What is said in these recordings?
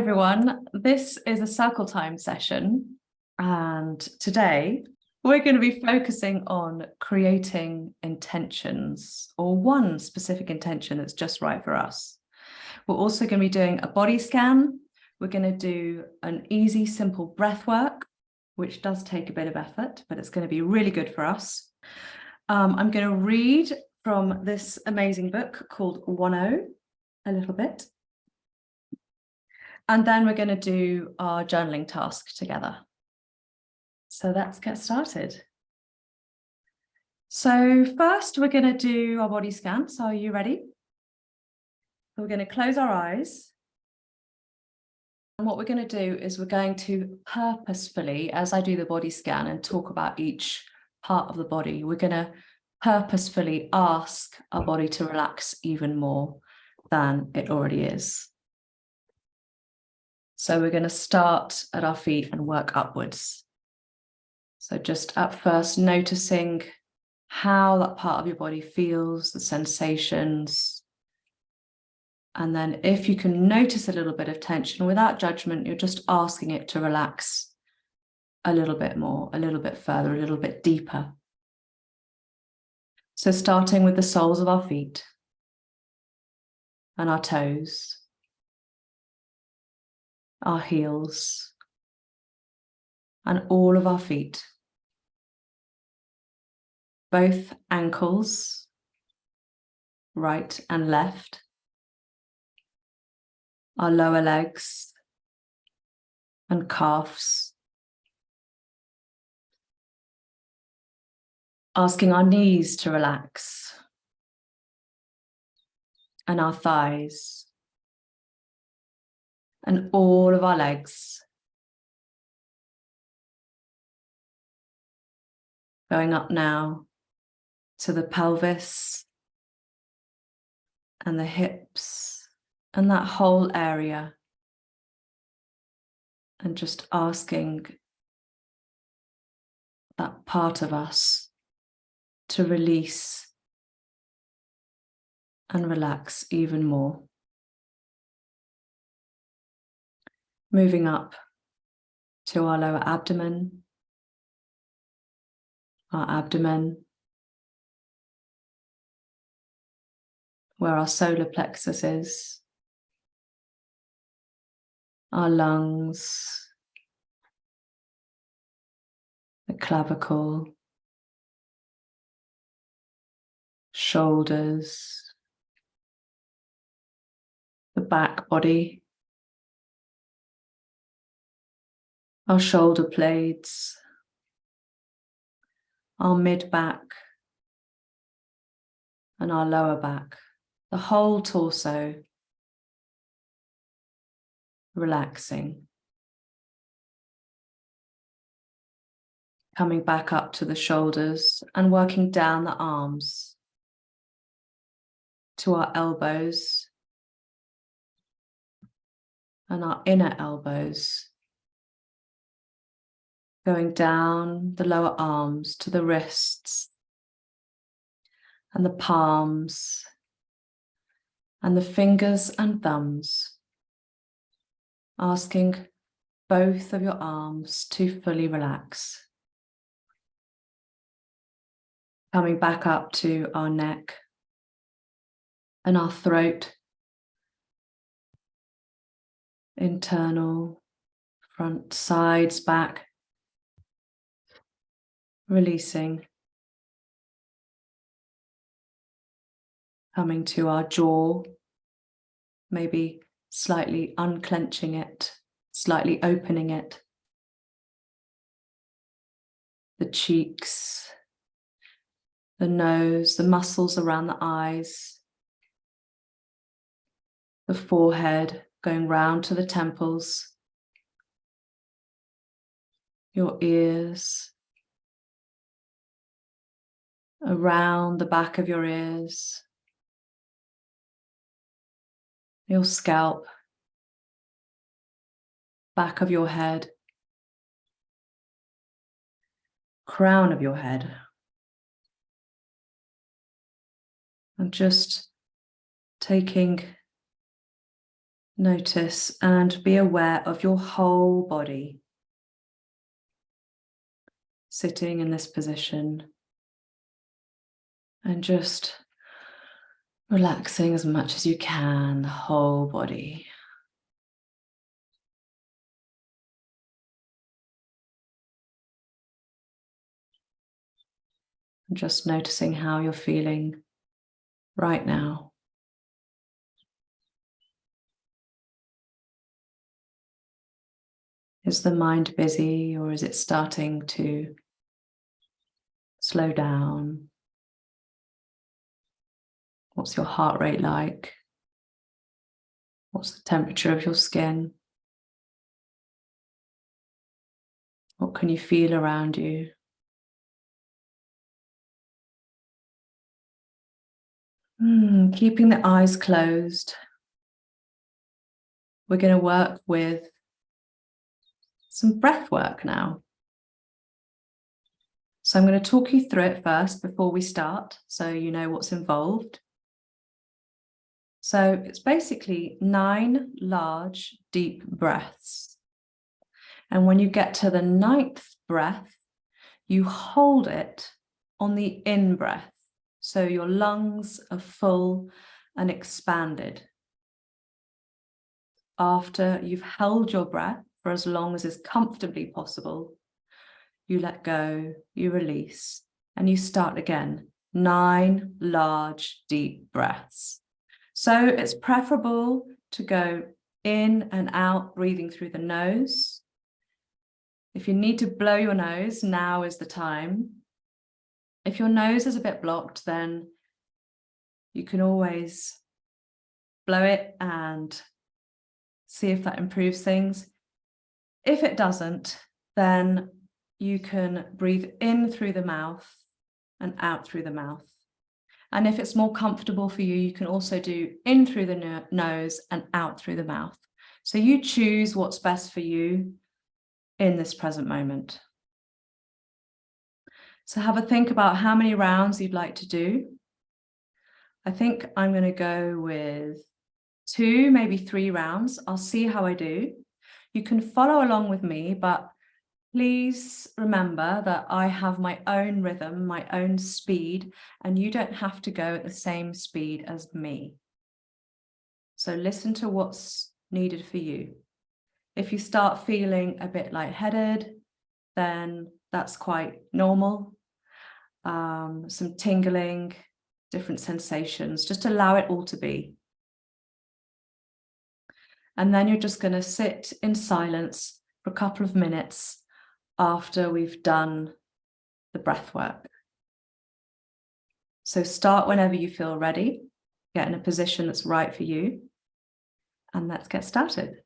Everyone, this is a circle time session, and today we're going to be focusing on creating intentions, or one specific intention that's just right for us. We're also going to be doing a body scan. We're going to do an easy, simple breath work, which does take a bit of effort, but it's going to be really good for us. I'm going to read from this amazing book called ONEO a little bit. And then we're going to do our journaling task together. So let's get started. So first, we're going to do our body scan. So are you ready? So we're going to close our eyes. And what we're going to do is we're going to purposefully, as I do the body scan and talk about each part of the body, we're going to purposefully ask our body to relax even more than it already is. So we're going to start at our feet and work upwards. So just at first noticing how that part of your body feels, the sensations. And then if you can notice a little bit of tension without judgment, you're just asking it to relax a little bit more, a little bit further, a little bit deeper. So starting with the soles of our feet and our toes, our heels, and all of our feet, both ankles, right and left, our lower legs and calves, asking our knees to relax, and our thighs, and all of our legs, going up now to the pelvis and the hips and that whole area, and just asking that part of us to release and relax even more. Moving up to our lower abdomen, where our solar plexus is, our lungs, the clavicle, shoulders, the back body, our shoulder blades, our mid-back, and our lower back, the whole torso, relaxing. Coming back up to the shoulders and working down the arms to our elbows and our inner elbows, going down the lower arms to the wrists and the palms and the fingers and thumbs, asking both of your arms to fully relax. Coming back up to our neck and our throat, internal, front, sides, back, releasing. Coming to our jaw, maybe slightly unclenching it, slightly opening it. The cheeks, the nose, the muscles around the eyes, the forehead going round to the temples, your ears, around the back of your ears, your scalp, back of your head, crown of your head. And just taking Notice and be aware of your whole body sitting in this position and just relaxing as much as you can, the whole body. And just noticing how you're feeling right now. Is the mind busy, or is it starting to slow down? What's your heart rate like? What's the temperature of your skin? What can you feel around you? Keeping the eyes closed. We're going to work with some breath work now. So I'm going to talk you through it first before we start, so you know what's involved. So it's basically 9 large, deep breaths. And when you get to the 9th breath, you hold it on the in-breath. So your lungs are full and expanded. After you've held your breath for as long as is comfortably possible, you let go, you release, and you start again. 9 large, deep breaths. So it's preferable to go in and out, breathing through the nose. If you need to blow your nose, now is the time. If your nose is a bit blocked, then you can always blow it and see if that improves things. If it doesn't, then you can breathe in through the mouth and out through the mouth. And if it's more comfortable for you, you can also do in through the nose and out through the mouth. So you choose what's best for you in this present moment. So have a think about how many rounds you'd like to do. I think I'm going to go with 2, maybe 3 rounds. I'll see how I do. You can follow along with me, but please remember that I have my own rhythm, my own speed, and you don't have to go at the same speed as me. So listen to what's needed for you. If you start feeling a bit lightheaded, then that's quite normal. Some tingling, different sensations, just allow it all to be. And then you're just going to sit in silence for a couple of minutes after we've done the breath work. So start whenever you feel ready, get in a position that's right for you, and let's get started.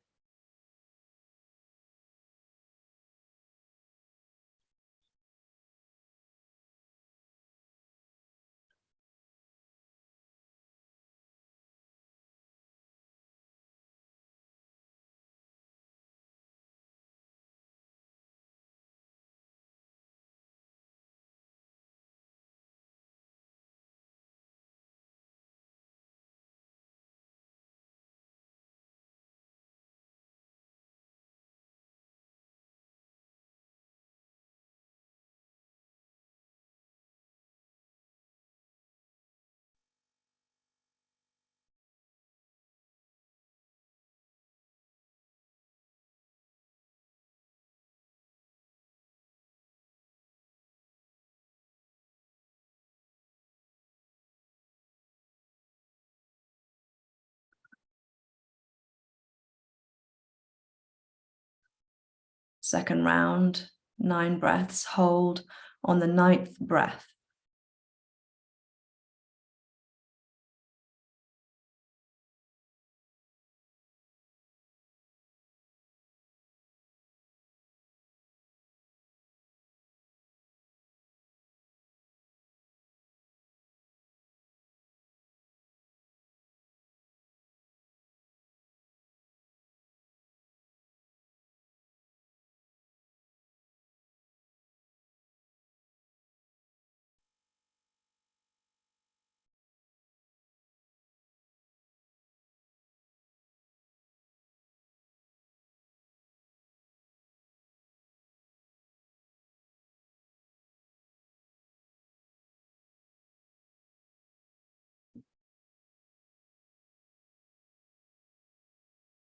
Second round, 9 breaths, hold on the 9th breath.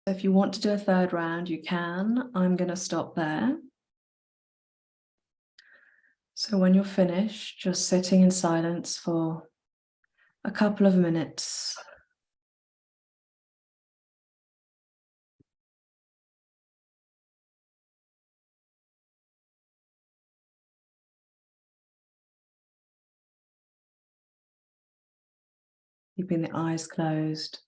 If you want to do a third round, you can. I'm going to stop there. So when you're finished, just sitting in silence for a couple of minutes. Keeping the eyes closed.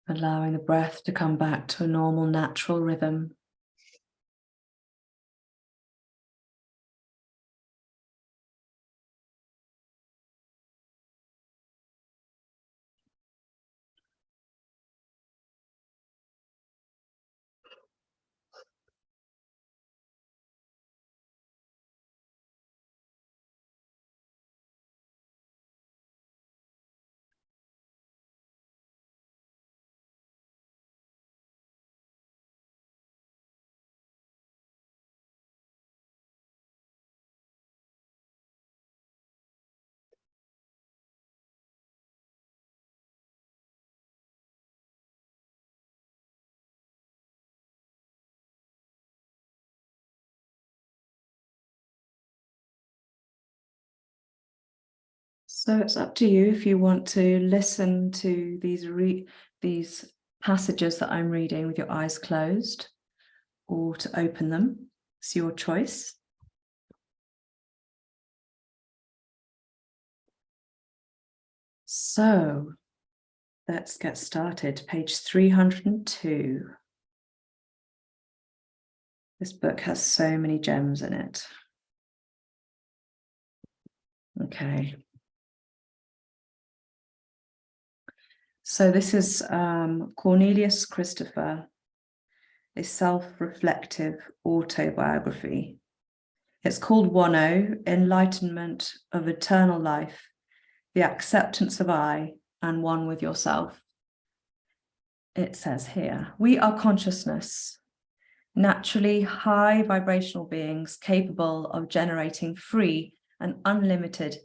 Allowing the breath to come back to a normal, natural rhythm. So it's up to you if you want to listen to these passages that I'm reading with your eyes closed, or to open them. It's your choice. So let's get started. Page 302. This book has so many gems in it. Okay. So this is Cornelius Christopher, a self-reflective autobiography. It's called ONEO, Enlightenment of Eternal Life, the Acceptance of I and One with Yourself. It says here, we are consciousness, naturally high vibrational beings capable of generating free and unlimited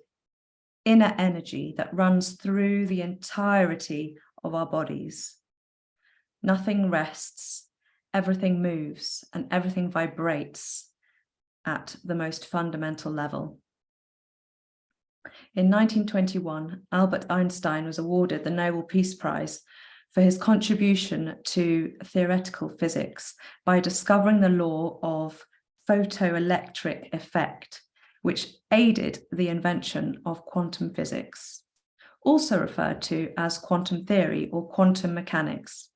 inner energy that runs through the entirety of our bodies. Nothing rests, everything moves, and everything vibrates at the most fundamental level. In 1921, Albert Einstein was awarded the Nobel Peace Prize for his contribution to theoretical physics by discovering the law of photoelectric effect, which aided the invention of quantum physics, also referred to as quantum theory or quantum mechanics.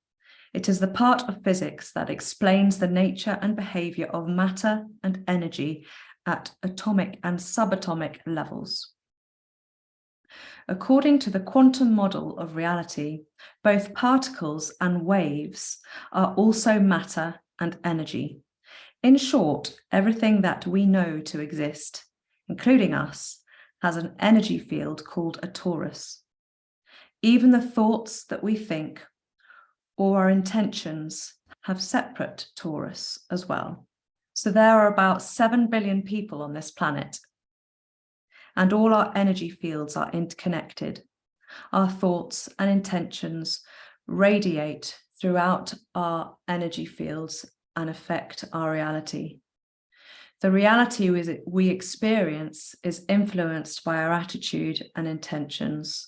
It is the part of physics that explains the nature and behavior of matter and energy at atomic and subatomic levels. According to the quantum model of reality, both particles and waves are also matter and energy. In short, everything that we know to exist, including us, has an energy field called a torus. Even the thoughts that we think or our intentions have separate torus as well. So there are about 7 billion people on this planet, and all our energy fields are interconnected. Our thoughts and intentions radiate throughout our energy fields and affect our reality. The reality we experience is influenced by our attitude and intentions.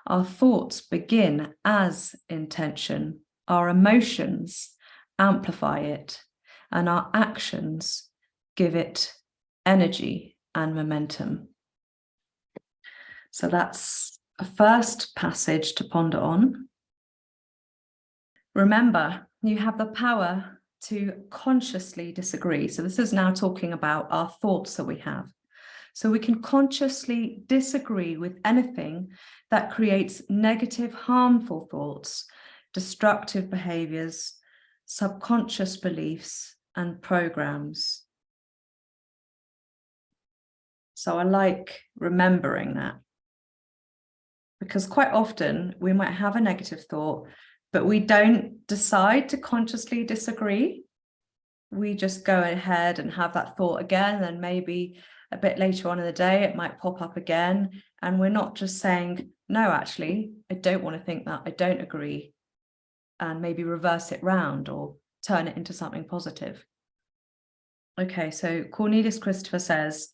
Our thoughts begin as intention, our emotions amplify it, and our actions give it energy and momentum. So that's a first passage to ponder on. Remember, you have the power to consciously disagree. So this is now talking about our thoughts that we have. So we can consciously disagree with anything that creates negative, harmful thoughts, destructive behaviors, subconscious beliefs, and programs. So I like remembering that, because quite often we might have a negative thought but we don't decide to consciously disagree. We just go ahead and have that thought again, and maybe a bit later on in the day, it might pop up again. And we're not just saying, no, actually, I don't want to think that, I don't agree, and maybe reverse it round or turn it into something positive. Okay, so Cornelius Christopher says,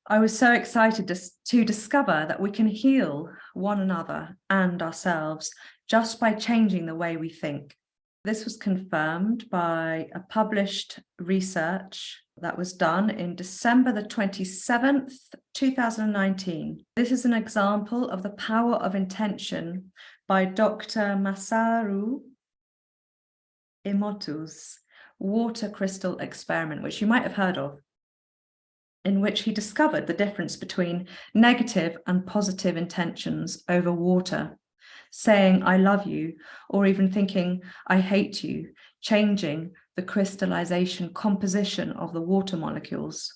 I was so excited to discover that we can heal one another and ourselves just by changing the way we think. This was confirmed by a published research that was done in December the 27th, 2019. This is an example of the power of intention by Dr. Masaru Emoto's water crystal experiment, which you might have heard of, in which he discovered the difference between negative and positive intentions over water, saying, I love you, or even thinking, I hate you, changing the crystallization composition of the water molecules.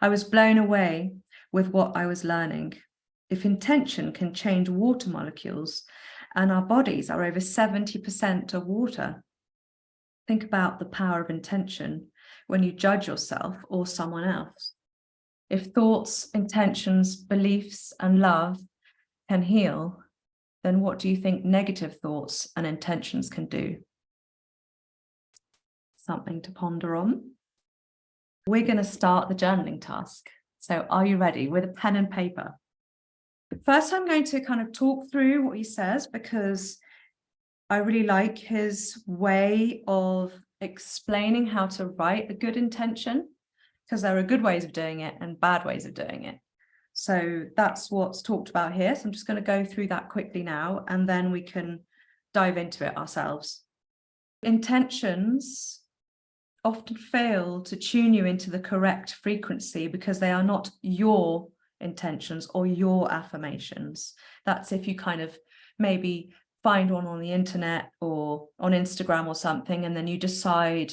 I was blown away with what I was learning. If intention can change water molecules, and our bodies are over 70% of water, think about the power of intention when you judge yourself or someone else. If thoughts, intentions, beliefs, and love can heal, then what do you think negative thoughts and intentions can do? Something to ponder on. We're going to start the journaling task. So are you ready with a pen and paper? First, I'm going to kind of talk through what he says, because I really like his way of explaining how to write a good intention, because there are good ways of doing it and bad ways of doing it. So that's what's talked about here. So I'm just going to go through that quickly now, and then we can dive into it ourselves. Intentions often fail to tune you into the correct frequency because they are not your intentions or your affirmations. That's if you kind of maybe find one on the internet or on Instagram or something, and then you decide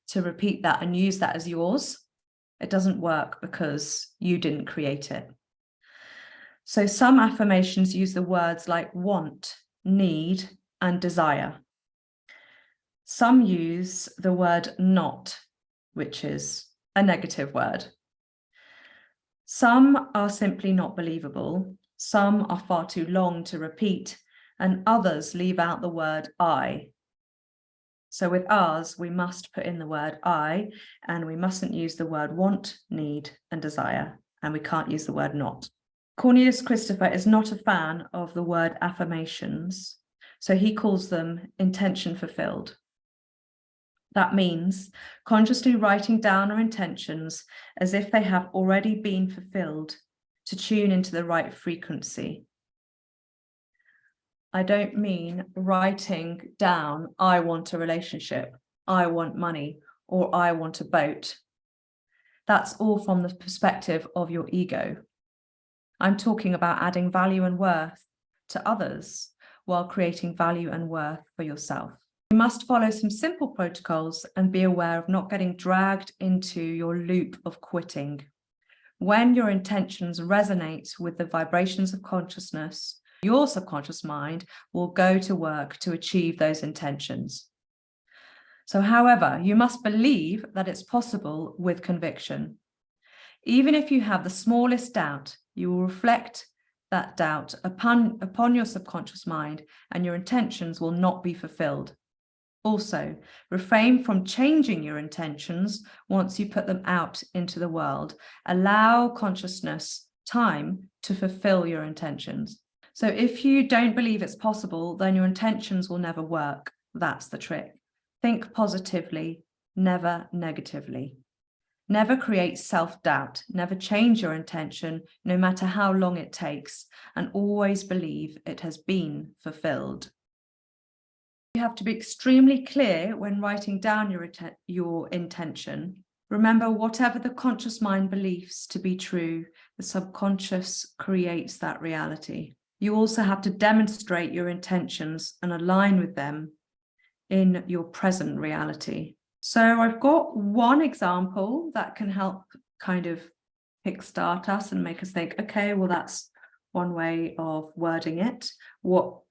to repeat that and use that as yours. It doesn't work because you didn't create it. So some affirmations use the words like want, need, and desire. Some use the word not, which is a negative word. Some are simply not believable. Some are far too long to repeat, and others leave out the word I. So with ours, we must put in the word I, and we mustn't use the word want, need, and desire, and we can't use the word not. Cornelius Christopher is not a fan of the word affirmations, so he calls them intention fulfilled. That means consciously writing down our intentions as if they have already been fulfilled to tune into the right frequency. I don't mean writing down, I want a relationship, I want money, or I want a boat. That's all from the perspective of your ego. I'm talking about adding value and worth to others while creating value and worth for yourself. You must follow some simple protocols and be aware of not getting dragged into your loop of quitting. When your intentions resonate with the vibrations of consciousness, your subconscious mind will go to work to achieve those intentions. So, however, you must believe that it's possible with conviction. Even if you have the smallest doubt, you will reflect that doubt upon your subconscious mind, and your intentions will not be fulfilled. Also, refrain from changing your intentions once you put them out into the world. Allow consciousness time to fulfill your intentions. So if you don't believe it's possible, then your intentions will never work. That's the trick. Think positively, never negatively. Never create self-doubt. Never change your intention, no matter how long it takes, and always believe it has been fulfilled. You have to be extremely clear when writing down your intention. Remember, whatever the conscious mind believes to be true, the subconscious creates that reality. You also have to demonstrate your intentions and align with them in your present reality. So I've got one example that can help kind of kickstart us and make us think, okay, well, that's one way of wording it.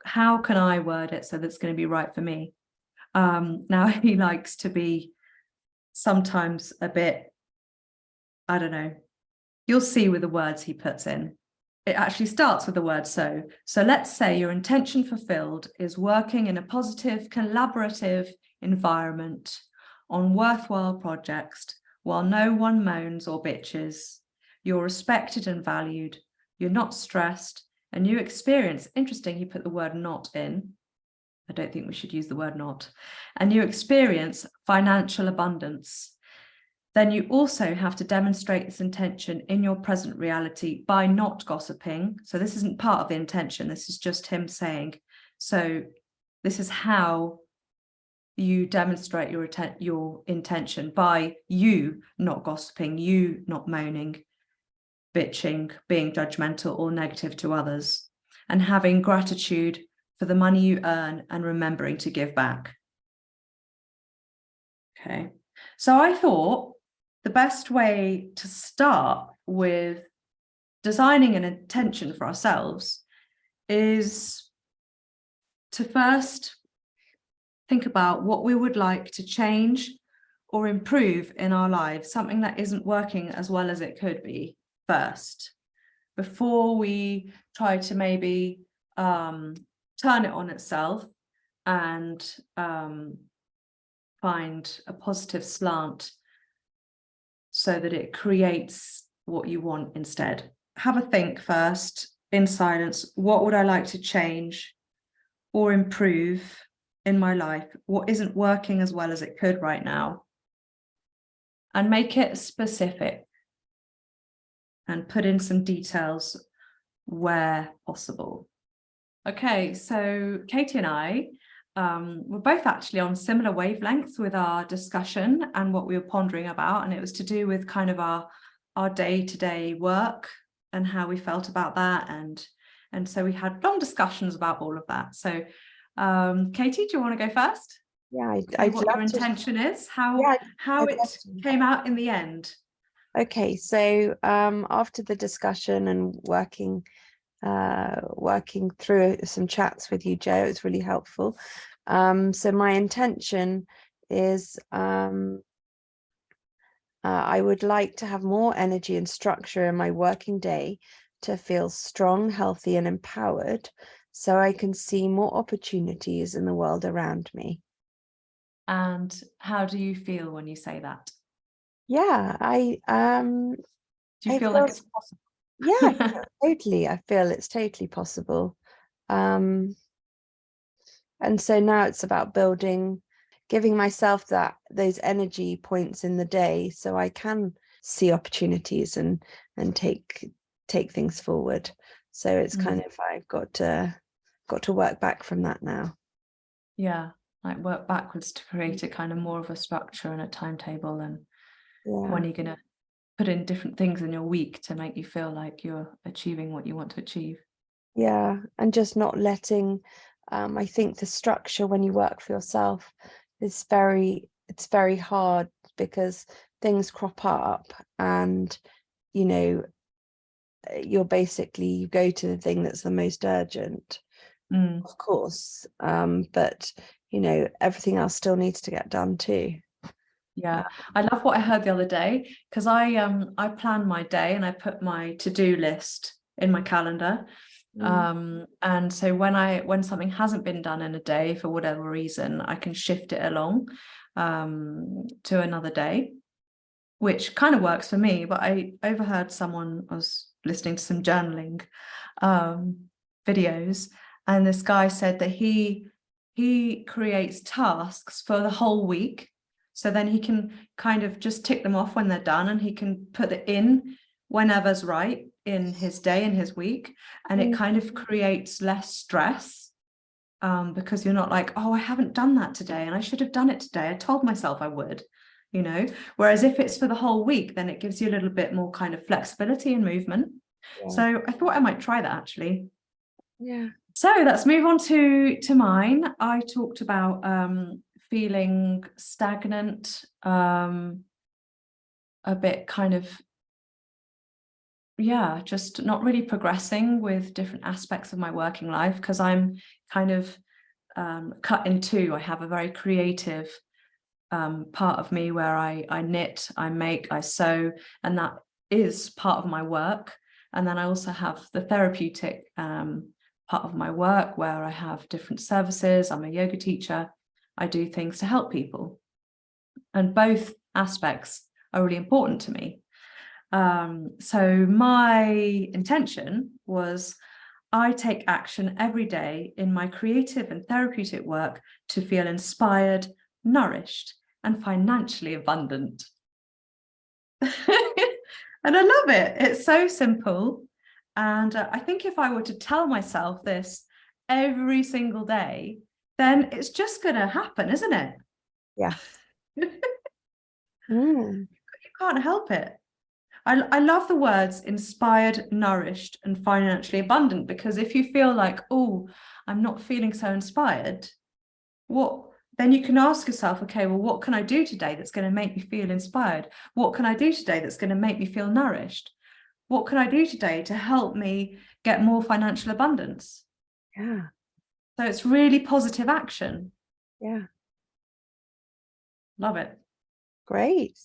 How can I word it so that's going to be right for me? Now he likes to be sometimes a bit, I don't know, you'll see with the words he puts in. It actually starts with the word so. So let's say your intention fulfilled is working in a positive, collaborative environment on worthwhile projects while no one moans or bitches. You're respected and valued. You're not stressed, and you experience, interesting, he put the word not in. I don't think we should use the word not. And you experience financial abundance. Then you also have to demonstrate this intention in your present reality by not gossiping. So this isn't part of the intention. This is just him saying, so this is how you demonstrate your intention, by you not gossiping, you not moaning, bitching, being judgmental or negative to others, and having gratitude for the money you earn and remembering to give back. Okay, so I thought the best way to start with designing an intention for ourselves is to first think about what we would like to change or improve in our lives, something that isn't working as well as it could be first, before we try to maybe turn it on itself and find a positive slant so that it creates what you want instead. Have a think first in silence. What would I like to change or improve in my life? What isn't working as well as it could right now? And make it specific and put in some details where possible. Okay, so Katie and I we're both actually on similar wavelengths with our discussion and what we were pondering about, and it was to do with kind of our day-to-day work and how we felt about that, and so we had long discussions about all of that. So Katie, do you want to go first? Yeah, I'd what your intention is, how it came out in the end. Okay, so after the discussion and working through some chats with you, Jo, it's really helpful. So my intention is I would like to have more energy and structure in my working day to feel strong, healthy, and empowered, so I can see more opportunities in the world around me. And how do you feel when you say that? Yeah, do you feel like it's possible? Yeah, totally. I feel it's totally possible. And so now it's about giving myself those energy points in the day so I can see opportunities and take things forward. So it's kind of, I've got to work back from that now. Yeah, like work backwards to create a kind of more of a structure and a timetable, and when you're going to put in different things in your week to make you feel like you're achieving what you want to achieve. Yeah, and just not letting, I think the structure when you work for yourself is it's very hard because things crop up and, you know, you go to the thing that's the most urgent, of course, but, you know, everything else still needs to get done too. Yeah, I love what I heard the other day, because I plan my day and I put my to-do list in my calendar. And so when something hasn't been done in a day for whatever reason, I can shift it along to another day, which kind of works for me. But I overheard I was listening to some journaling videos, and this guy said that he creates tasks for the whole week. So then he can kind of just tick them off when they're done, and he can put it in whenever's right in his day, in his week. And it kind of creates less stress because you're not like, oh, I haven't done that today and I should have done it today. I told myself I would, you know. Whereas if it's for the whole week, then it gives you a little bit more kind of flexibility and movement. Yeah. So I thought I might try that actually. Yeah. So let's move on to mine. I talked about feeling stagnant, a bit kind of yeah, just not really progressing with different aspects of my working life because I'm kind of cut in two. I have a very creative part of me where I knit, I make, I sew, and that is part of my work. And then I also have the therapeutic part of my work where I have different services. I'm a yoga teacher. I do things to help people. And both aspects are really important to me. So my intention was I take action every day in my creative and therapeutic work to feel inspired, nourished, and financially abundant. And I love it. It's so simple. And I think if I were to tell myself this every single day, then it's just going to happen, isn't it? Yeah. You can't help it. I love the words inspired, nourished, and financially abundant, because if you feel like, oh, I'm not feeling so inspired, then you can ask yourself, okay, well, what can I do today that's going to make me feel inspired? What can I do today that's going to make me feel nourished? What can I do today to help me get more financial abundance? Yeah. So it's really positive action. Yeah. Love it. Great.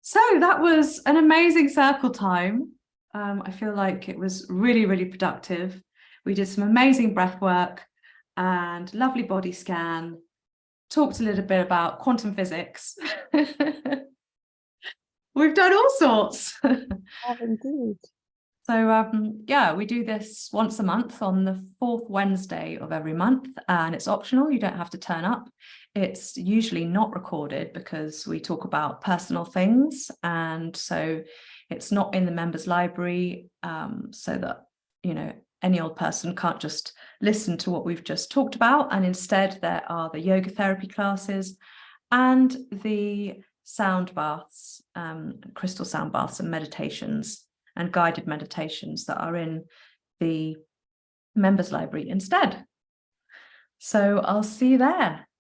So that was an amazing circle time. I feel like it was really, really productive. We did some amazing breath work and lovely body scan, talked a little bit about quantum physics. We've done all sorts. Have indeed. So yeah, we do this once a month on the 4th Wednesday of every month, and it's optional. You don't have to turn up. It's usually not recorded because we talk about personal things, and so it's not in the members library, so that, you know, any old person can't just listen to what we've just talked about. And instead there are the yoga therapy classes and the sound baths, crystal sound baths and meditations and guided meditations that are in the members library instead. So I'll see you there.